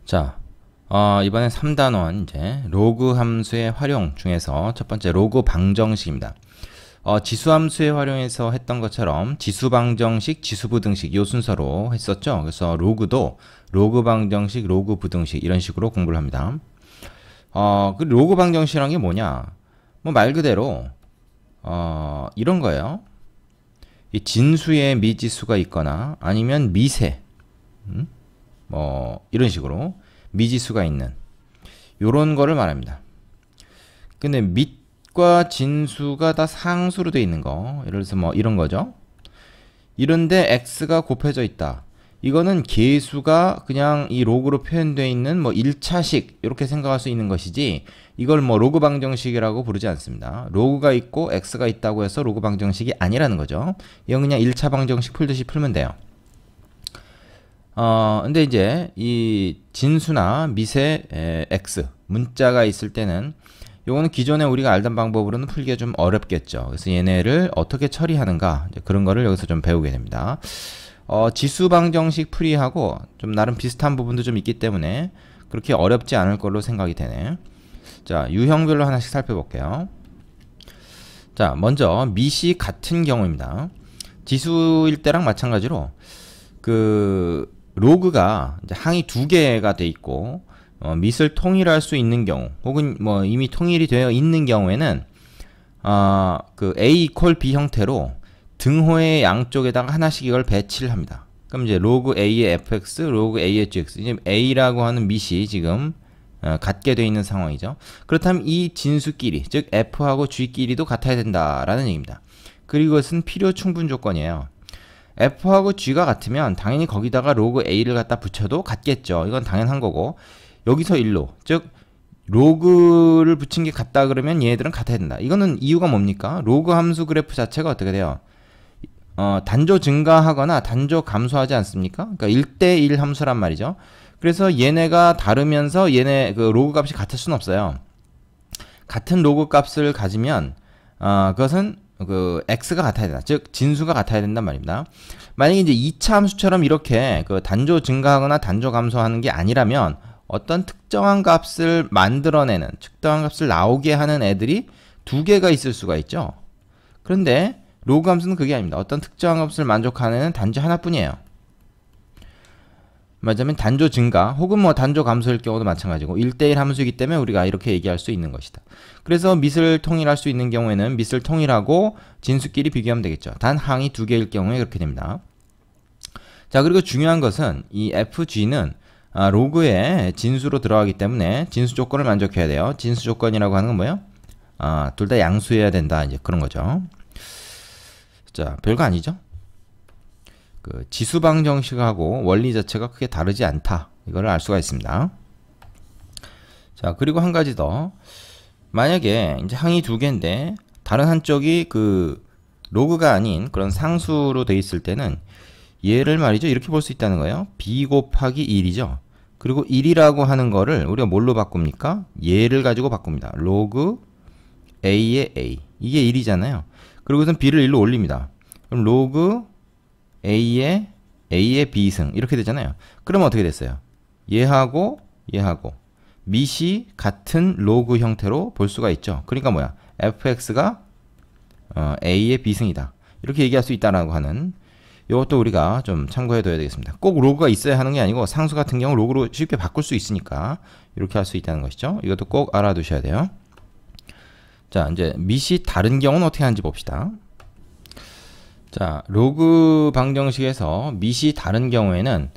자, 이번엔 3단원 이제 로그 함수의 활용 중에서 첫 번째 로그 방정식입니다. 지수 함수의 활용에서 했던 것처럼 지수 방정식, 지수 부등식 이 순서로 했었죠. 그래서 로그도 로그 방정식, 로그 부등식 이런 식으로 공부를 합니다. 그 로그 방정식이란 게 뭐냐? 뭐 말 그대로 이런 거예요. 이 진수에 미지수가 있거나 아니면 미세, 뭐 이런 식으로 미지수가 있는 요런 거를 말합니다. 근데 밑과 진수가 다 상수로 돼 있는 거, 예를 들어서 뭐 이런 거죠. 이런데 x가 곱해져 있다. 이거는 계수가 그냥 이 로그로 표현되어 있는 뭐 1차식 이렇게 생각할 수 있는 것이지, 이걸 뭐 로그 방정식이라고 부르지 않습니다. 로그가 있고 x가 있다고 해서 로그 방정식이 아니라는 거죠. 이건 그냥 1차 방정식 풀듯이 풀면 돼요. 근데 이제 이 진수나 미세 x 문자가 있을 때는 요거는 기존에 우리가 알던 방법으로는 풀기가 좀 어렵겠죠. 그래서 얘네를 어떻게 처리하는가, 이제 그런 거를 여기서 좀 배우게 됩니다. 지수 방정식 풀이하고 좀 나름 비슷한 부분도 좀 있기 때문에 그렇게 어렵지 않을 걸로 생각이 되네. 자, 유형별로 하나씩 살펴볼게요. 자, 먼저 밑이 같은 경우입니다. 지수일 때랑 마찬가지로 그 로그가 이제 항이 두 개가 돼 있고 밑을 통일할 수 있는 경우, 혹은 뭐 이미 통일이 되어 있는 경우에는 그 A 이퀄 B 형태로 등호의 양쪽에다가 하나씩 이걸 배치를 합니다. 그럼 이제 로그 A의 fx, 로그 A의 gx, 이제 A라고 하는 밑이 지금 같게 되어 있는 상황이죠. 그렇다면 이 진수끼리, 즉 f하고 g끼리도 같아야 된다라는 얘기입니다. 그리고 이것은 필요 충분 조건이에요. f하고 g가 같으면 당연히 거기다가 로그 a를 갖다 붙여도 같겠죠. 이건 당연한 거고, 여기서 일로, 즉 로그를 붙인 게 같다 그러면 얘네들은 같아야 된다. 이거는 이유가 뭡니까? 로그 함수 그래프 자체가 어떻게 돼요? 단조 증가하거나 단조 감소하지 않습니까? 그러니까 1대1 함수란 말이죠. 그래서 얘네가 다르면서 얘네 그 로그 값이 같을 수는 없어요. 같은 로그 값을 가지면 그것은 그 x가 같아야 된다. 즉 진수가 같아야 된단 말입니다. 만약에 이제 2차 함수처럼 이렇게 그 단조 증가하거나 단조 감소하는 게 아니라면 어떤 특정한 값을 만들어내는, 특정한 값을 나오게 하는 애들이 두 개가 있을 수가 있죠. 그런데 로그 함수는 그게 아닙니다. 어떤 특정한 값을 만족하는 애는 단지 하나뿐이에요. 말하자면 단조 증가 혹은 뭐 단조 감소일 경우도 마찬가지고 1대1 함수이기 때문에 우리가 이렇게 얘기할 수 있는 것이다. 그래서 밑을 통일할 수 있는 경우에는 밑을 통일하고 진수끼리 비교하면 되겠죠. 단 항이 두 개일 경우에 그렇게 됩니다. 자, 그리고 중요한 것은 이 fg는 로그의 진수로 들어가기 때문에 진수 조건을 만족해야 돼요. 진수 조건이라고 하는 건 뭐예요? 둘 다 양수여야 된다, 이제 그런 거죠. 자, 별거 아니죠? 그 지수 방정식하고 원리 자체가 크게 다르지 않다, 이거를 알 수가 있습니다. 자, 그리고 한 가지 더. 만약에 이제 항이 두 개인데 다른 한쪽이 그 로그가 아닌 그런 상수로 돼 있을 때는 얘를 말이죠, 이렇게 볼 수 있다는 거예요. b 곱하기 1이죠. 그리고 1이라고 하는 거를 우리가 뭘로 바꿉니까? 얘를 가지고 바꿉니다. 로그 a의 a, 이게 1이잖아요. 그리고선 b를 1로 올립니다. 그럼 로그 a의 b승 이렇게 되잖아요. 그러면 어떻게 됐어요? 얘하고 밑이 같은 로그 형태로 볼 수가 있죠. 그러니까 뭐야? fx가 a의 b승이다, 이렇게 얘기할 수 있다라고 하는, 이것도 우리가 좀 참고해 둬야 되겠습니다. 꼭 로그가 있어야 하는 게 아니고 상수 같은 경우 로그로 쉽게 바꿀 수 있으니까 이렇게 할 수 있다는 것이죠. 이것도 꼭 알아두셔야 돼요. 자, 이제 밑이 다른 경우는 어떻게 하는지 봅시다. 자, 로그 방정식에서 밑이 다른 경우에는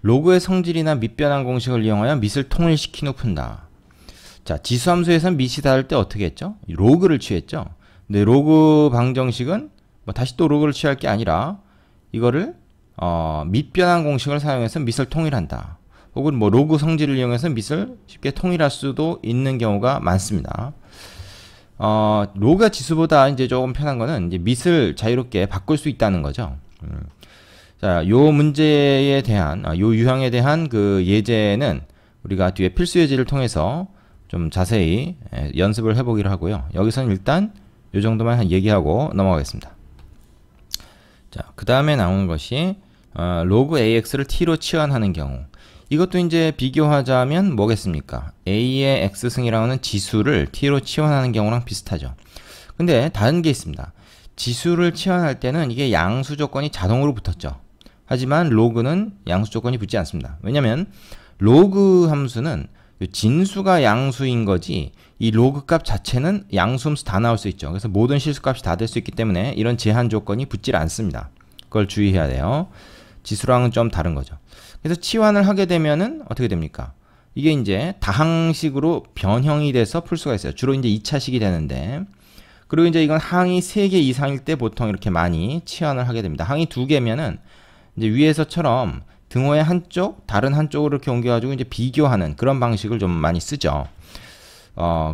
로그의 성질이나 밑 변환 공식을 이용하여 밑을 통일시킨 후 푼다. 자, 지수함수에서는 밑이 다를 때 어떻게 했죠? 로그를 취했죠. 근데 로그 방정식은 뭐 다시 또 로그를 취할 게 아니라 이거를 밑 변환 공식을 사용해서 밑을 통일한다. 혹은 뭐 로그 성질을 이용해서 밑을 쉽게 통일할 수도 있는 경우가 많습니다. 로그가 지수보다 이제 조금 편한 거는 이제 밑을 자유롭게 바꿀 수 있다는 거죠. 자, 요 문제에 대한, 요 유형에 대한 그 예제는 우리가 뒤에 필수 예제를 통해서 좀 자세히 연습을 해보기로 하고요. 여기서는 일단 요 정도만 얘기하고 넘어가겠습니다. 자, 그 다음에 나오는 것이 로그 AX를 T로 치환하는 경우, 이것도 이제 비교하자면 뭐겠습니까? A의 X승이라고 하는 지수를 T로 치환하는 경우랑 비슷하죠. 근데 다른 게 있습니다. 지수를 치환할 때는 이게 양수 조건이 자동으로 붙었죠. 하지만 로그는 양수 조건이 붙지 않습니다. 왜냐면 로그 함수는 진수가 양수인 거지 이 로그 값 자체는 양수함수 다 나올 수 있죠. 그래서 모든 실수값이 다 될 수 있기 때문에 이런 제한 조건이 붙질 않습니다. 그걸 주의해야 돼요. 지수랑은 좀 다른 거죠. 그래서 치환을 하게 되면은 어떻게 됩니까? 이게 이제 다항식으로 변형이 돼서 풀 수가 있어요. 주로 이제 2차식이 되는데, 그리고 이제 이건 항이 3개 이상일 때 보통 이렇게 많이 치환을 하게 됩니다. 항이 2개면은 이제 위에서처럼 등호의 한쪽, 다른 한쪽으로 이렇게 옮겨가지고 이제 비교하는 그런 방식을 좀 많이 쓰죠.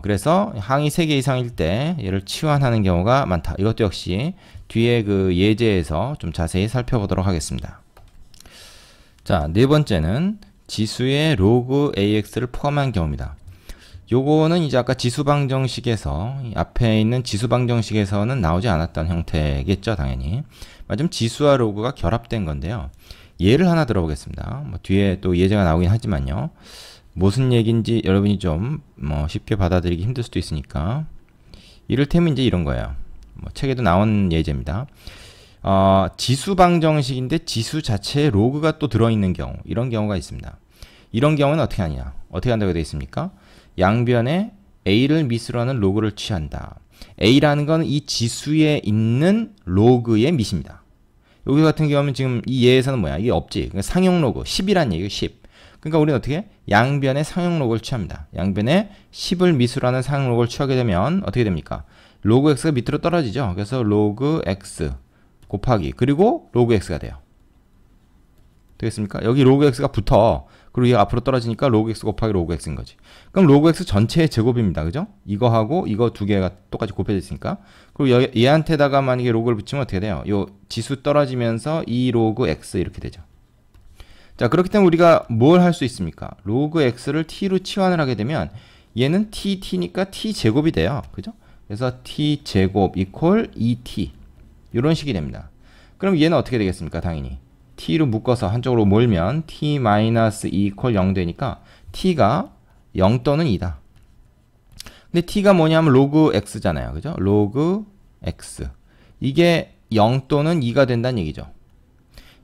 그래서 항이 3개 이상일 때 얘를 치환하는 경우가 많다. 이것도 역시 뒤에 그 예제에서 좀 자세히 살펴보도록 하겠습니다. 자, 네 번째는 지수의 로그 AX를 포함한 경우입니다. 요거는 이제 아까 지수방정식에서 앞에 있는 지수방정식에서는 나오지 않았던 형태겠죠, 당연히. 맞으면 지수와 로그가 결합된 건데요. 예를 하나 들어보겠습니다. 뭐 뒤에 또 예제가 나오긴 하지만요. 무슨 얘기인지 여러분이 좀 쉽게 받아들이기 힘들 수도 있으니까. 이를테면 이제 이런 거예요. 책에도 나온 예제입니다. 지수 방정식인데 지수 자체에 로그가 또 들어있는 경우, 이런 경우가 있습니다. 이런 경우는 어떻게 하냐? 어떻게 한다고 되어 있습니까? 양변에 A를 밑으로 하는 로그를 취한다. A라는 건 이 지수에 있는 로그의 밑입니다. 여기 같은 경우는 지금 이 예에서는 뭐야? 이게 없지. 그러니까 상용 로그, 10이란 얘기예요, 10. 그러니까 우리는 어떻게? 양변에 상용 로그를 취합니다. 양변에 10을 밑으로 하는 상용 로그를 취하게 되면 어떻게 됩니까? 로그 x가 밑으로 떨어지죠. 그래서 로그 x 곱하기 그리고 로그 x가 돼요. 되겠습니까? 여기 로그 x가 붙어. 그리고 얘가 앞으로 떨어지니까 로그 x 곱하기 로그 x인 거지. 그럼 로그 x 전체의 제곱입니다. 그죠? 이거하고 이거 두 개가 똑같이 곱해져 있으니까. 그리고 얘한테다가 만약에 로그를 붙이면 어떻게 돼요? 요 지수 떨어지면서 2 로그 x 이렇게 되죠. 자, 그렇기 때문에 우리가 뭘 할 수 있습니까? 로그 x를 t로 치환을 하게 되면 얘는 t니까 t 제곱이 돼요. 그죠? 그래서 t 제곱 이퀄 2t 이런 식이 됩니다. 그럼 얘는 어떻게 되겠습니까? 당연히 t로 묶어서 한쪽으로 몰면 t-2 이퀄 0 되니까 t가 0 또는 2다. 근데 t가 뭐냐면 로그 x잖아요. 그죠? 로그 x. 이게 0 또는 2가 된다는 얘기죠.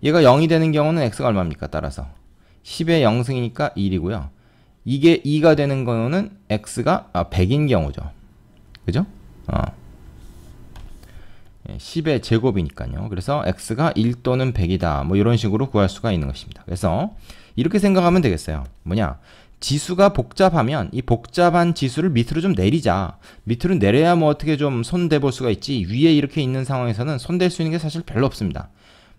얘가 0이 되는 경우는 x가 얼마입니까? 따라서 10의 0승이니까 1이고요. 이게 2가 되는 경우는 x가 100인 경우죠. 그죠? 10의 제곱이니까요. 그래서 x가 1 또는 100이다. 뭐 이런 식으로 구할 수가 있는 것입니다. 그래서 이렇게 생각하면 되겠어요. 뭐냐? 지수가 복잡하면 이 복잡한 지수를 밑으로 좀 내리자. 밑으로 내려야 뭐 어떻게 좀 손대볼 수가 있지. 위에 이렇게 있는 상황에서는 손댈 수 있는 게 사실 별로 없습니다.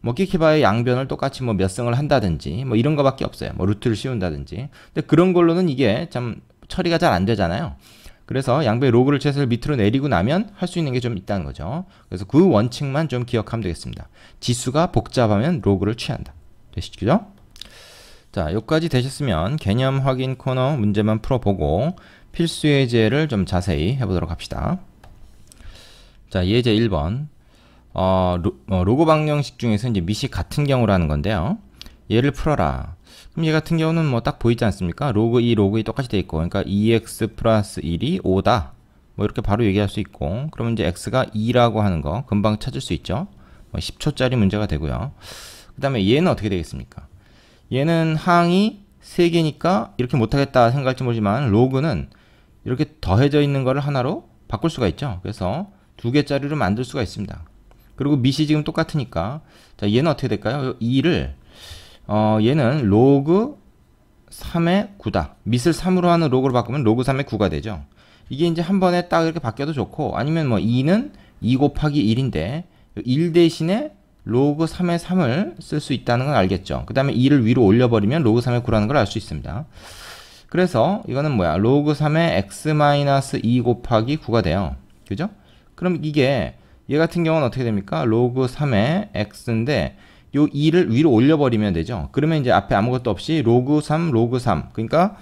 뭐 끼키바의 양변을 똑같이 뭐 몇 승을 한다든지 뭐 이런 거밖에 없어요. 뭐 루트를 씌운다든지. 근데 그런 걸로는 이게 참 처리가 잘 안 되잖아요. 그래서 양변의 로그를 취해서 밑으로 내리고 나면 할 수 있는 게 좀 있다는 거죠. 그래서 그 원칙만 좀 기억하면 되겠습니다. 지수가 복잡하면 로그를 취한다. 되시죠? 자, 여기까지 되셨으면 개념 확인 코너 문제만 풀어보고 필수 예제를 좀 자세히 해보도록 합시다. 자, 예제 1번. 로그 방정식 중에서 이제 밑이 같은 경우라는 건데요. 얘를 풀어라. 그럼 얘 같은 경우는 뭐 딱 보이지 않습니까? 로그 2, 로그 2 똑같이 돼 있고, 그러니까 2x 플러스 1이 5다. 뭐 이렇게 바로 얘기할 수 있고, 그러면 이제 x가 2라고 하는 거 금방 찾을 수 있죠. 뭐 10초짜리 문제가 되고요. 그 다음에 얘는 어떻게 되겠습니까? 얘는 항이 3개니까 이렇게 못하겠다 생각할지 모르지만 로그는 이렇게 더해져 있는 거를 하나로 바꿀 수가 있죠. 그래서 2개짜리로 만들 수가 있습니다. 그리고 밑이 지금 똑같으니까 자, 얘는 어떻게 될까요? 2를 얘는 로그 3의 9다. 밑을 3으로 하는 로그로 바꾸면 로그 3의 9가 되죠. 이게 이제 한 번에 딱 이렇게 바뀌어도 좋고, 아니면 뭐 2는 2 곱하기 1인데 1 대신에 로그 3의 3을 쓸 수 있다는 걸 알겠죠. 그 다음에 2를 위로 올려버리면 로그 3의 9라는 걸 알 수 있습니다. 그래서 이거는 뭐야? 로그 3의 x-2 곱하기 9가 돼요. 그죠? 그럼 이게 얘 같은 경우는 어떻게 됩니까? 로그 3의 x인데 요 2를 위로 올려버리면 되죠. 그러면 이제 앞에 아무것도 없이 로그 3, 로그 3. 그러니까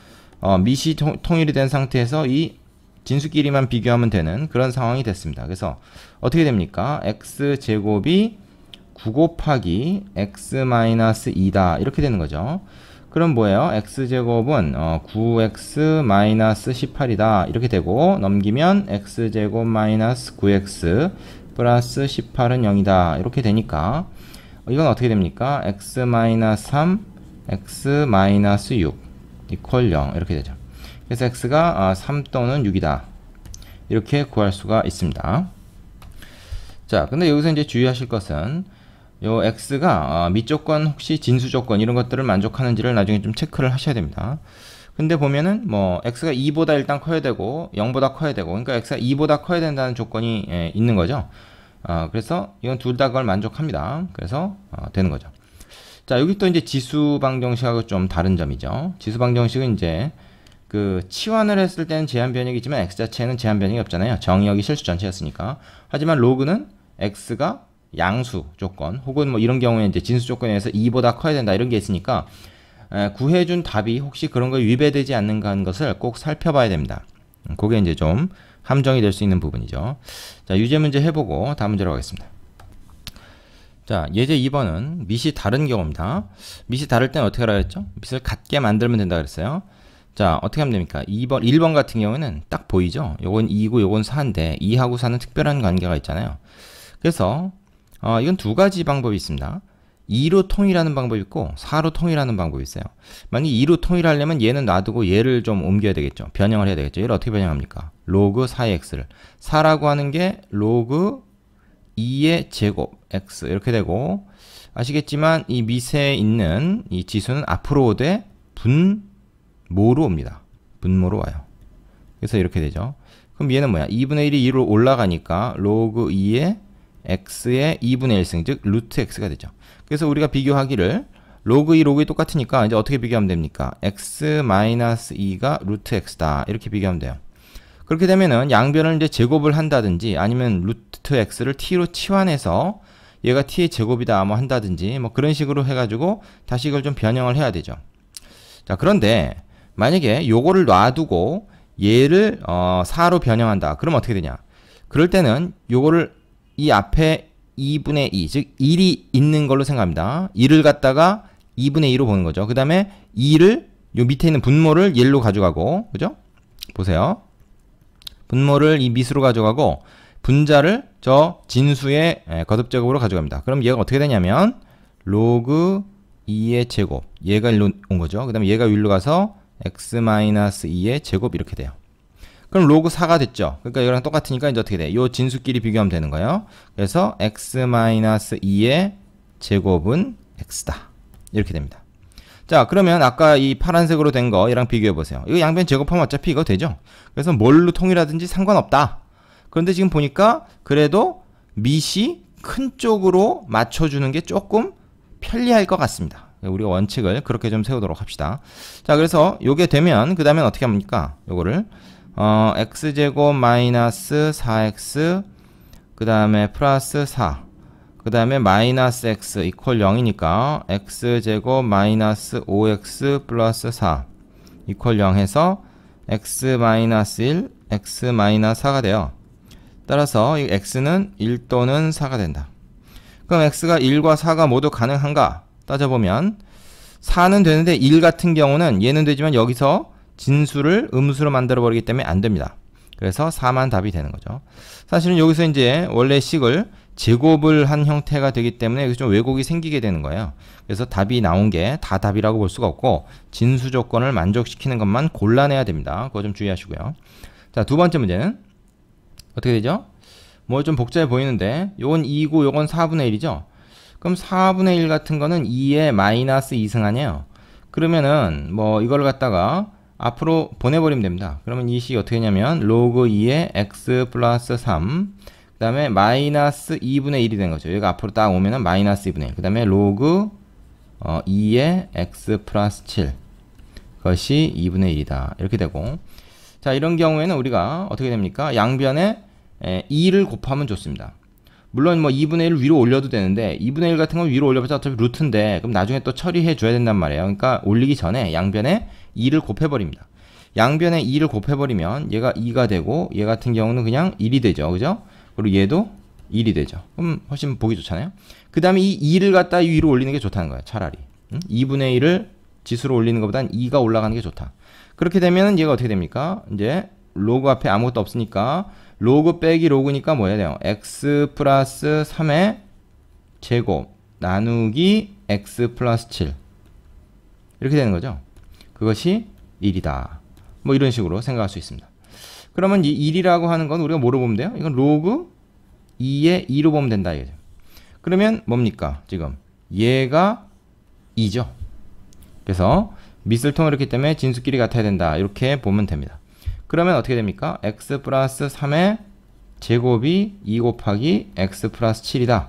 밑이 통일이 된 상태에서 이 진수끼리만 비교하면 되는 그런 상황이 됐습니다. 그래서 어떻게 됩니까? x제곱이 9 곱하기 x-2다. 이렇게 되는 거죠. 그럼 뭐예요? x제곱은 9x 마이너스 18이다. 이렇게 되고 넘기면 x제곱 마이너스 9x 플러스 18은 0이다. 이렇게 되니까 이건 어떻게 됩니까? x 마이너스 3, x 마이너스 6 이퀄 0 이렇게 되죠. 그래서 x가 3 또는 6이다. 이렇게 구할 수가 있습니다. 자, 근데 여기서 이제 주의하실 것은 요 x가 미조건 혹시 진수조건 이런 것들을 만족하는지를 나중에 좀 체크를 하셔야 됩니다. 근데 보면은 뭐 x가 2보다 일단 커야 되고 0보다 커야 되고, 그러니까 x가 2보다 커야 된다는 조건이 있는 거죠. 그래서 이건 둘 다 그걸 만족합니다. 그래서 되는 거죠. 자, 여기 또 이제 지수 방정식하고 좀 다른 점이죠. 지수 방정식은 이제 그 치환을 했을 때는 제한 변역이 있지만 x 자체에는 제한 변역이 없잖아요. 정의역이 실수 전체였으니까. 하지만 로그는 x가 양수 조건 혹은 뭐 이런 경우에 이제 진수 조건에 의해서 2보다 커야 된다 이런 게 있으니까 구해준 답이 혹시 그런 거 위배되지 않는가 하는 것을 꼭 살펴봐야 됩니다. 그게 이제 좀 함정이 될 수 있는 부분이죠. 자, 유제 문제 해보고 다음 문제로 가겠습니다. 자, 예제 2번은 밑이 다른 경우입니다. 밑이 다를 때는 어떻게 하라 했죠? 밑을 같게 만들면 된다 그랬어요. 자, 어떻게 하면 됩니까? 1번 같은 경우에는 딱 보이죠? 요건 2고 요건 4인데 2하고 4는 특별한 관계가 있잖아요. 그래서 이건 두 가지 방법이 있습니다. 2로 통일하는 방법이 있고 4로 통일하는 방법이 있어요. 만약 2로 통일하려면 얘는 놔두고 얘를 좀 옮겨야 되겠죠. 변형을 해야 되겠죠. 얘를 어떻게 변형합니까? 로그 4의 x를 4라고 하는 게 로그 2의 제곱 x 이렇게 되고, 아시겠지만 이 밑에 있는 이 지수는 앞으로 오되 분모로 옵니다. 분모로 와요. 그래서 이렇게 되죠. 그럼 얘는 뭐야? 2분의 1이 2로 올라가니까 로그 2의 x의 2분의 1승, 즉 루트 x가 되죠. 그래서 우리가 비교하기를 로그 2, 로그 2 똑같으니까 이제 어떻게 비교하면 됩니까? x-2가 루트 x다. 이렇게 비교하면 돼요. 그렇게 되면은 양변을 이제 제곱을 한다든지 아니면 루트 x를 t로 치환해서 얘가 t의 제곱이다 뭐 한다든지 뭐 그런 식으로 해가지고 다시 이걸 좀 변형을 해야 되죠. 자, 그런데 만약에 요거를 놔두고 얘를 4로 변형한다. 그럼 어떻게 되냐? 그럴 때는 요거를 이 앞에 2분의 2, 즉 1이 있는 걸로 생각합니다. 1을 갖다가 2분의 2로 보는 거죠. 그 다음에 2를 요 밑에 있는 분모를 1로 가져가고, 그죠? 보세요. 분모를 이 밑으로 가져가고 분자를 저 진수의 거듭제곱으로 가져갑니다. 그럼 얘가 어떻게 되냐면 로그 2의 제곱, 얘가 1로 온 거죠. 그 다음에 얘가 1로 가서 x-2의 제곱 이렇게 돼요. 그럼 로그 4가 됐죠. 그러니까 이거랑 똑같으니까 이제 어떻게 돼? 요 진수끼리 비교하면 되는 거예요. 그래서 x-2의 제곱은 x다. 이렇게 됩니다. 자, 그러면 아까 이 파란색으로 된 거 얘랑 비교해 보세요. 이거 양변 제곱하면 어차피 이거 되죠. 그래서 뭘로 통일하든지 상관없다. 그런데 지금 보니까 그래도 밑이 큰 쪽으로 맞춰주는 게 조금 편리할 것 같습니다. 우리가 원칙을 그렇게 좀 세우도록 합시다. 자, 그래서 요게 되면 그 다음엔 어떻게 합니까? 요거를 x제곱 마이너스 4x 그 다음에 플러스 4 그 다음에 마이너스 x 이퀄 0이니까 x제곱 마이너스 5x 플러스 4 이퀄 0 해서 x 마이너스 1 x 마이너스 4가 돼요. 따라서 이 x는 1 또는 4가 된다. 그럼 x가 1과 4가 모두 가능한가? 따져보면 4는 되는데 1 같은 경우는 얘는 되지만 여기서 진수를 음수로 만들어 버리기 때문에 안 됩니다. 그래서 4만 답이 되는 거죠. 사실은 여기서 이제 원래 식을 제곱을 한 형태가 되기 때문에 여기서 좀 왜곡이 생기게 되는 거예요. 그래서 답이 나온 게 다 답이라고 볼 수가 없고 진수 조건을 만족시키는 것만 골라내야 됩니다. 그거 좀 주의하시고요. 자, 두 번째 문제는 어떻게 되죠? 뭐 좀 복잡해 보이는데 요건 2고 요건 4분의 1이죠. 그럼 4분의 1 같은 거는 2의 마이너스 2승 아니에요. 그러면은 뭐 이걸 갖다가 앞으로 보내버리면 됩니다. 그러면 이 식이 어떻게 되냐면 로그 2의 x 플러스 3 그 다음에 마이너스 2분의 1이 된 거죠. 여기가 앞으로 딱 오면은 마이너스 2분의 1 그 다음에 로그 2의 x 플러스 7 그것이 2분의 1이다. 이렇게 되고, 자, 이런 경우에는 우리가 어떻게 됩니까? 양변에 2를 곱하면 좋습니다. 물론 뭐 2분의 1을 위로 올려도 되는데 2분의 1 같은 건 위로 올려봤자 어차피 루트인데 그럼 나중에 또 처리해 줘야 된단 말이에요. 그러니까 올리기 전에 양변에 2를 곱해버립니다. 양변에 2를 곱해버리면 얘가 2가 되고 얘 같은 경우는 그냥 1이 되죠. 그죠? 그리고 얘도 1이 되죠. 그럼 훨씬 보기 좋잖아요. 그 다음에 이 2를 갖다 위로 올리는 게 좋다는 거예요. 차라리 2분의 1을 지수를 올리는 것보단 2가 올라가는 게 좋다. 그렇게 되면 얘가 어떻게 됩니까? 이제 로그 앞에 아무것도 없으니까 로그 빼기 로그니까 뭐 해야 돼요? x 플러스 3의 제곱 나누기 x 플러스 7 이렇게 되는 거죠. 그것이 1이다. 뭐 이런 식으로 생각할 수 있습니다. 그러면 이 1이라고 하는 건 우리가 뭐로 보면 돼요? 이건 로그 2의 2로 보면 된다 이거죠. 그러면 뭡니까? 지금 얘가 2죠. 그래서 밑을 통일했기 때문에 진수끼리 같아야 된다. 이렇게 보면 됩니다. 그러면 어떻게 됩니까? x 플러스 3의 제곱이 2 곱하기 x 플러스 7이다.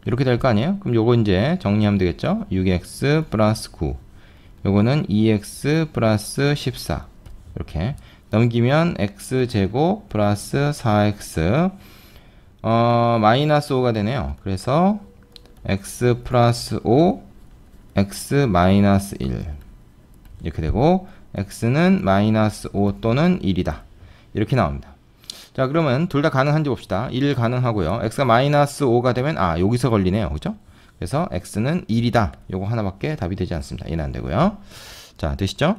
이렇게 될 거 아니에요? 그럼 요거 이제 정리하면 되겠죠? 6x 플러스 9. 요거는 2x 플러스 14. 이렇게 넘기면 x제곱 플러스 4x 마이너스 5가 되네요. 그래서 x 플러스 5 x 마이너스 1 이렇게 되고 x는 마이너스 5 또는 1이다. 이렇게 나옵니다. 자, 그러면 둘 다 가능한지 봅시다. 1 가능하고요. x가 마이너스 5가 되면 여기서 걸리네요. 그죠? 그래서 x는 1이다. 요거 하나밖에 답이 되지 않습니다. 얘는 안 되고요. 자, 되시죠?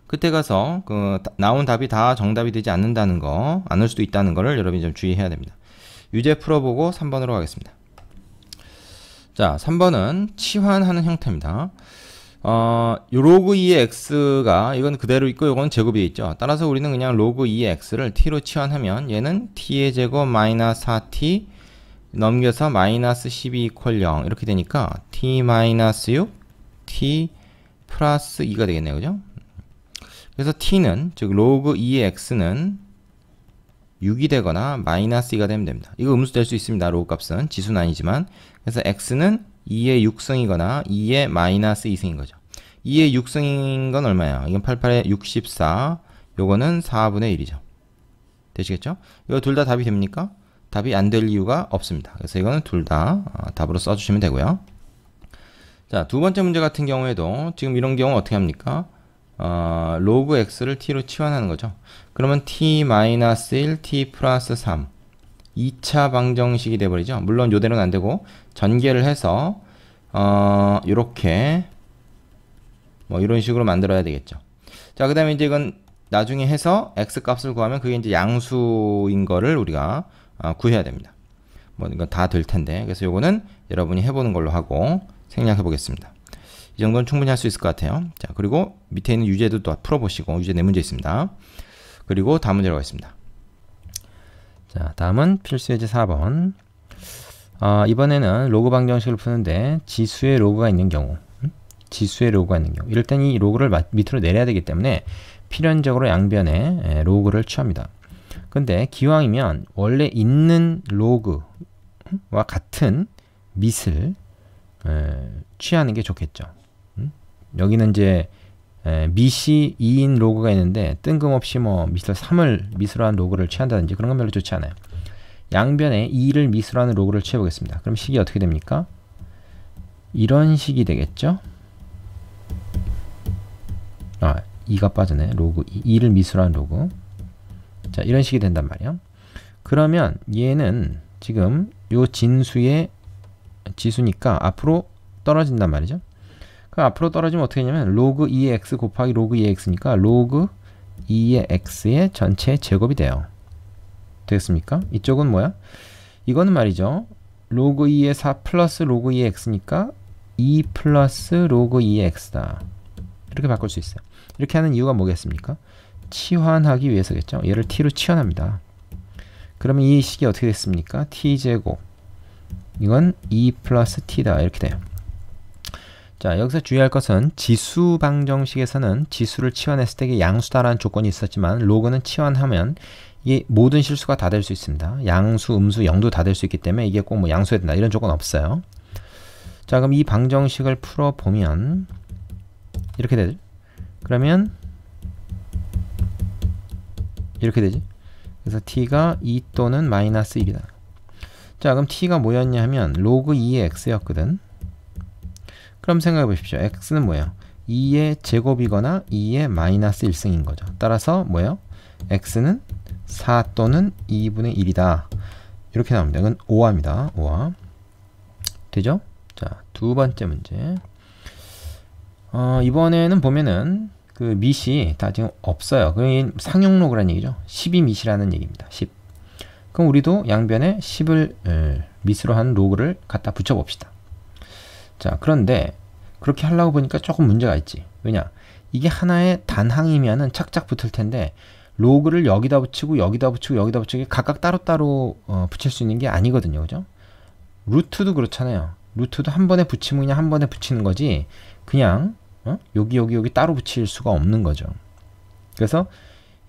끝에 가서 나온 답이 다 정답이 되지 않는다는 거, 않을 수도 있다는 거를 여러분이 좀 주의해야 됩니다. 유제 풀어보고 3번으로 가겠습니다. 자, 3번은 치환하는 형태입니다. 로그 2의 x가 이건 그대로 있고 이건 제곱이 되어 있죠. 따라서 우리는 그냥 로그 2의 x를 t로 치환하면 얘는 t의 제곱 마이너스 4t 넘겨서 마이너스 12 이퀄 0 이렇게 되니까 t 마이너스 6 t 플러스 2가 되겠네요. 그죠? 그래서 t는 즉 로그 2의 x는 6이 되거나 마이너스 2가 되면 됩니다. 이거 음수 될 수 있습니다. 로그 값은 지수는 아니지만. 그래서 x는 2의 6승이거나 2의 마이너스 2승인 거죠. 2의 6승인 건 얼마야? 이건 88의 64. 요거는 4분의 1이죠. 되시겠죠? 이거 둘 다 답이 됩니까? 답이 안 될 이유가 없습니다. 그래서 이거는 둘 다 답으로 써주시면 되고요. 자, 두 번째 문제 같은 경우에도 지금 이런 경우 어떻게 합니까? 로그 x를 t로 치환하는 거죠. 그러면 t-1, t 플러스 3 2차 방정식이 돼버리죠. 물론 요대로는 안 되고 전개를 해서 요렇게 뭐 이런 식으로 만들어야 되겠죠. 자, 그 다음에 이제 이건 나중에 해서 x 값을 구하면 그게 이제 양수인 거를 우리가 구해야 됩니다. 뭐 이건 다 될 텐데. 그래서 요거는 여러분이 해보는 걸로 하고 생략해 보겠습니다. 이 정도는 충분히 할 수 있을 것 같아요. 자, 그리고 밑에 있는 유제도 또 풀어보시고, 유제 4문제 있습니다. 그리고 다음 문제로 가겠습니다. 자, 다음은 필수예제 4번. 이번에는 로그 방정식을 푸는데 지수의 로그가 있는 경우, 지수의 로그가 있는 경우, 이럴 땐 이 로그를 밑으로 내려야 되기 때문에 필연적으로 양변에 로그를 취합니다. 근데 기왕이면 원래 있는 로그와 같은 밑을 취하는 게 좋겠죠. 여기는 이제 밑이 2인 로그가 있는데 뜬금없이 뭐 밑을 3을 밑으로 한 로그를 취한다든지 그런 건 별로 좋지 않아요. 양변에 2를 밑으로 하는 로그를 취해보겠습니다. 그럼 식이 어떻게 됩니까? 이런 식이 되겠죠? 2가 빠지네. 로그 2를 밑으로 한 로그. 자, 이런 식이 된단 말이에요. 그러면 얘는 지금 요 진수의 지수니까 앞으로 떨어진단 말이죠. 그럼 앞으로 떨어지면 어떻게 되냐면 로그 2의 x 곱하기 로그 2의 x니까 로그 2의 x의 전체 제곱이 돼요. 되겠습니까? 이쪽은 뭐야? 이거는 말이죠. 로그 2의 4 플러스 로그 2의 x니까 2 플러스 로그 2의 x다. 이렇게 바꿀 수 있어요. 이렇게 하는 이유가 뭐겠습니까? 치환하기 위해서겠죠. 얘를 t로 치환합니다. 그러면 이 식이 어떻게 됐습니까? t제곱 이건 2 플러스 t다. 이렇게 돼요. 자, 여기서 주의할 것은 지수 방정식에서는 지수를 치환했을 때 이게 양수다라는 조건이 있었지만 로그는 치환하면 이게 모든 실수가 다 될 수 있습니다. 양수, 음수, 0도 다 될 수 있기 때문에 이게 꼭 뭐 양수해야 된다 이런 조건 없어요. 자, 그럼 이 방정식을 풀어보면 이렇게 되죠. 그러면 이렇게 되지. 그래서 t가 2 또는 마이너스 1이다. 자, 그럼 t가 뭐였냐 하면 로그 2의 x였거든. 그럼 생각해 보십시오. x는 뭐예요? 2의 제곱이거나 2의 마이너스 1승인 거죠. 따라서 뭐예요? x는 4 또는 2분의 1이다. 이렇게 나옵니다. 이건 5화입니다. 5화. 되죠? 자, 두 번째 문제. 이번에는 보면은 그 밑이 다 지금 없어요. 그 상용 로그라는 얘기죠. 10이 밑이라는 얘기입니다. 10. 그럼 우리도 양변에 10을 밑으로 한 로그를 갖다 붙여 봅시다. 자, 그런데 그렇게 하려고 보니까 조금 문제가 있지. 왜냐? 이게 하나의 단항이면은 착착 붙을 텐데 로그를 여기다 붙이고 여기다 붙이고 여기다 붙이고 각각 따로따로 붙일 수 있는 게 아니거든요. 그죠? 루트도 그렇잖아요. 루트도 한 번에 붙이면 그냥 한 번에 붙이는 거지 그냥 여기 따로 붙일 수가 없는 거죠. 그래서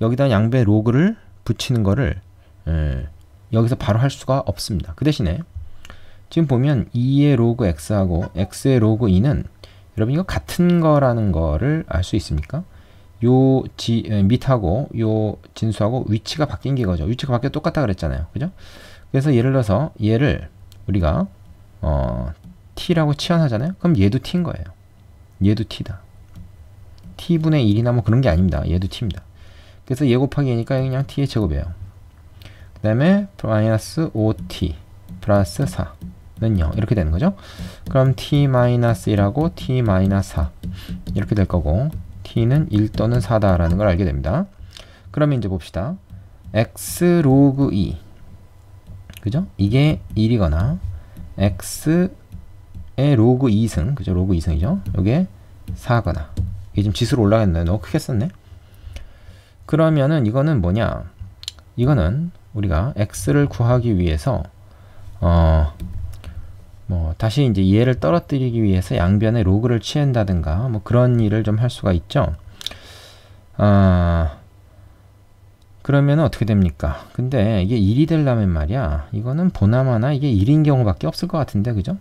여기다 양배 로그를 붙이는 거를 여기서 바로 할 수가 없습니다. 그 대신에 지금 보면 2의 로그 x하고 x의 로그 2는 여러분 이거 같은 거라는 거를 알 수 있습니까? 요 밑하고 요 진수하고 위치가 바뀐 게 이거죠. 위치가 바뀌어 똑같다 그랬잖아요. 그죠? 그래서 예를 들어서 얘를 우리가 t라고 치환하잖아요. 그럼 얘도 t인 거예요. 얘도 t다. t분의 1이나 뭐 그런 게 아닙니다. 얘도 t입니다. 그래서 얘 곱하기 얘니까 그냥 t의 제곱이에요. 그 다음에 마이너스 5t 플러스 4는 0 이렇게 되는 거죠. 그럼 t-1하고 t-4 이렇게 될 거고 t는 1 또는 4다 라는 걸 알게 됩니다. 그러면 이제 봅시다. x 로그 2 그죠? 이게 1이거나 x의 로그 2승 그죠? 로그 2승이죠. 요게 4거나 이게 지금 지수로 올라갔는데 너무 크게 썼네. 그러면은 이거는 뭐냐? 이거는 우리가 x를 구하기 위해서 뭐 다시 이제 얘를 떨어뜨리기 위해서 양변에 로그를 취한다든가 뭐 그런 일을 좀 할 수가 있죠. 그러면 어떻게 됩니까? 근데 이게 1이 되려면 말이야 이거는 보나마나 이게 1인 경우밖에 없을 것 같은데 그죠?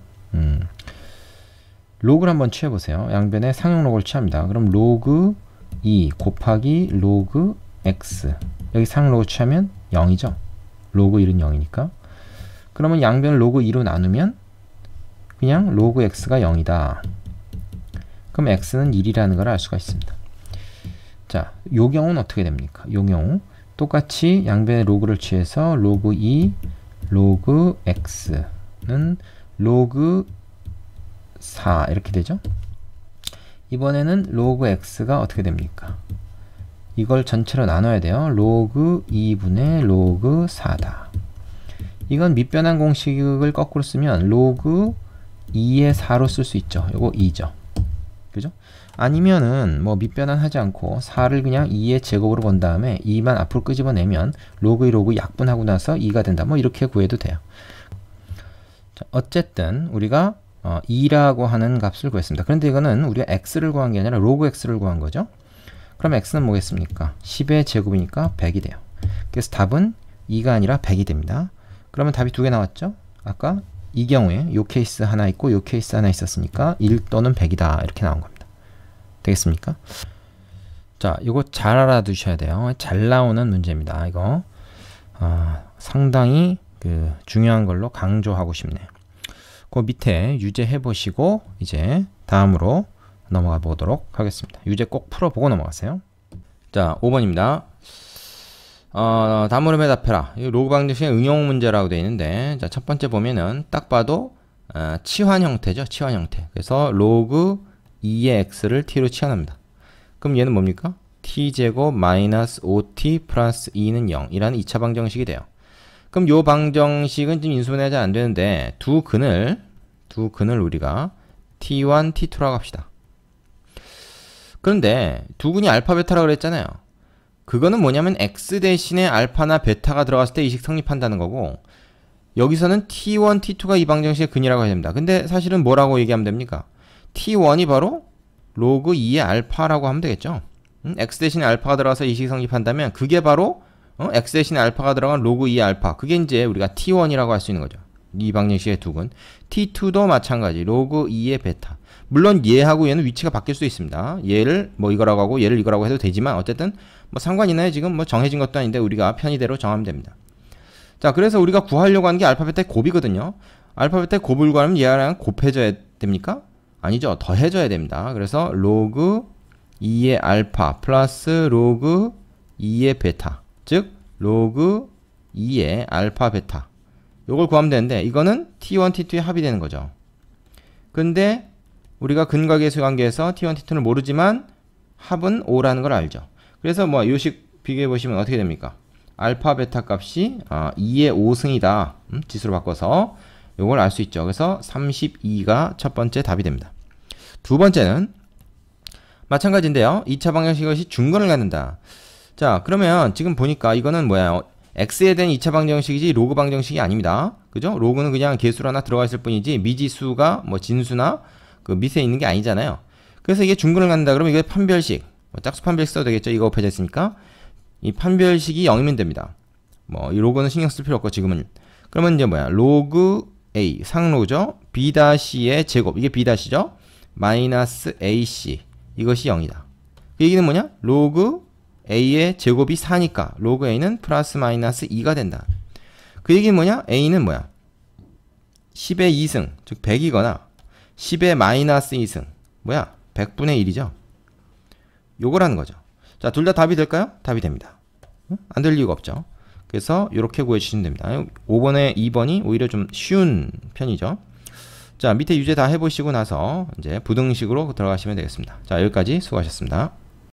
로그를 한번 취해보세요. 양변에 상용 로그를 취합니다. 그럼 로그 2 곱하기 로그 x 여기 상용 로그 취하면 0이죠. 로그 1은 0이니까 그러면 양변을 로그 2로 나누면 그냥 로그 x가 0이다. 그럼 x는 1이라는 걸 알 수가 있습니다. 자, 요 경우는 어떻게 됩니까? 요 경우 똑같이 양변의 로그를 취해서 로그 2 로그 x는 로그 4 이렇게 되죠. 이번에는 로그 x가 어떻게 됩니까? 이걸 전체로 나눠야 돼요. 로그 2분의 로그 4다. 이건 밑변환 공식을 거꾸로 쓰면 로그 2의 4로 쓸 수 있죠. 요거 2죠. 그죠? 아니면은 뭐 밑변환 하지 않고 4를 그냥 2의 제곱으로 본 다음에 2만 앞으로 끄집어내면 로그 2 로그 약분하고 나서 2가 된다. 뭐 이렇게 구해도 돼요. 자, 어쨌든 우리가 2라고 하는 값을 구했습니다. 그런데 이거는 우리가 x를 구한 게 아니라 로그 x를 구한 거죠. 그럼 x는 뭐겠습니까? 10의 제곱이니까 100이 돼요. 그래서 답은 2가 아니라 100이 됩니다. 그러면 답이 두 개 나왔죠? 아까 이 경우에 요 케이스 하나 있고 요 케이스 하나 있었으니까 1 또는 100이다 이렇게 나온 겁니다. 되겠습니까? 자, 이거 잘 알아두셔야 돼요. 잘 나오는 문제입니다. 이거 상당히 중요한 걸로 강조하고 싶네요. 그 밑에 유제 해보시고 이제 다음으로 넘어가 보도록 하겠습니다. 유제 꼭 풀어보고 넘어가세요. 자, 5번입니다. 다음 물음에 답해라. 이 로그 방정식의 응용 문제라고 되어 있는데, 자, 첫 번째 보면은 딱 봐도 치환 형태죠. 치환 형태. 그래서 로그 2의 x를 t로 치환합니다. 그럼 얘는 뭡니까? t제곱 마이너스 5t 플러스 2는 0 이라는 2차 방정식이 돼요. 그럼 요 방정식은 지금 인수분해하지 안 되는데 두 근을 우리가 t1, t2라고 합시다. 그런데 두 근이 알파 베타라고 그랬잖아요. 그거는 뭐냐면 x 대신에 알파나 베타가 들어갔을 때 이 식 성립한다는 거고, 여기서는 t1, t2가 이 방정식의 근이라고 해야 됩니다. 근데 사실은 뭐라고 얘기하면 됩니까? t1이 바로 로그 2의 알파라고 하면 되겠죠. x 대신에 알파가 들어가서 이 식 성립한다면 그게 바로 x 대신에 알파가 들어간 로그 2의 알파, 그게 이제 우리가 t1이라고 할 수 있는 거죠. 이 방정식의 두 근. t2도 마찬가지 로그 2의 베타. 물론 얘하고 얘는 위치가 바뀔 수 있습니다. 얘를 뭐 이거라고 하고 얘를 이거라고 해도 되지만 어쨌든 뭐 상관이나요? 지금 뭐 정해진 것도 아닌데 우리가 편의대로 정하면 됩니다. 자, 그래서 우리가 구하려고 하는 게 알파 베타의 곱이거든요. 알파 베타의 곱을 구하면 얘랑 곱해줘야 됩니까? 아니죠. 더해줘야 됩니다. 그래서 로그 2의 알파 플러스 로그 2의 베타, 즉 로그 2의 알파 베타, 요걸 구하면 되는데 이거는 t1, t2의 합이 되는 거죠. 근데 우리가 근각계수 관계에서 t1, t2를 모르지만 합은 5라는 걸 알죠. 그래서 뭐 요식 비교해 보시면 어떻게 됩니까? 알파 베타 값이 2의 5승이다. 지수로 바꿔서 요걸 알 수 있죠. 그래서 32가 첫 번째 답이 됩니다. 두 번째는 마찬가지인데요. 2차 방정식 것이 중근을 갖는다. 자, 그러면 지금 보니까 이거는 뭐야? x에 대한 2차 방정식이지 로그 방정식이 아닙니다. 그죠? 로그는 그냥 개수로 하나 들어가 있을 뿐이지 미지수가 뭐 진수나 그 밑에 있는 게 아니잖아요. 그래서 이게 중근을 갖는다. 그러면 이게 판별식, 짝수 판별식 써도 되겠죠? 이거 곱해져 있으니까. 이 판별식이 0이면 됩니다. 뭐 이 로그는 신경 쓸 필요 없고 지금은. 그러면 이제 뭐야? 로그 a 상로그죠? b-의 제곱, 이게 b-죠? 마이너스 ac, 이것이 0이다. 그 얘기는 뭐냐? 로그 a의 제곱이 4니까 로그 a는 플러스 마이너스 2가 된다. 그 얘기는 뭐냐? a는 뭐야? 10의 2승, 즉 100이거나 10의 마이너스 2승, 뭐야? 100분의 1이죠. 요거라는 거죠. 자, 둘 다 답이 될까요? 답이 됩니다. 안 될 이유가 없죠. 그래서 이렇게 구해주시면 됩니다. 5번에 2번이 오히려 좀 쉬운 편이죠. 자, 밑에 유제 다 해보시고 나서 이제 부등식으로 들어가시면 되겠습니다. 자, 여기까지 수고하셨습니다.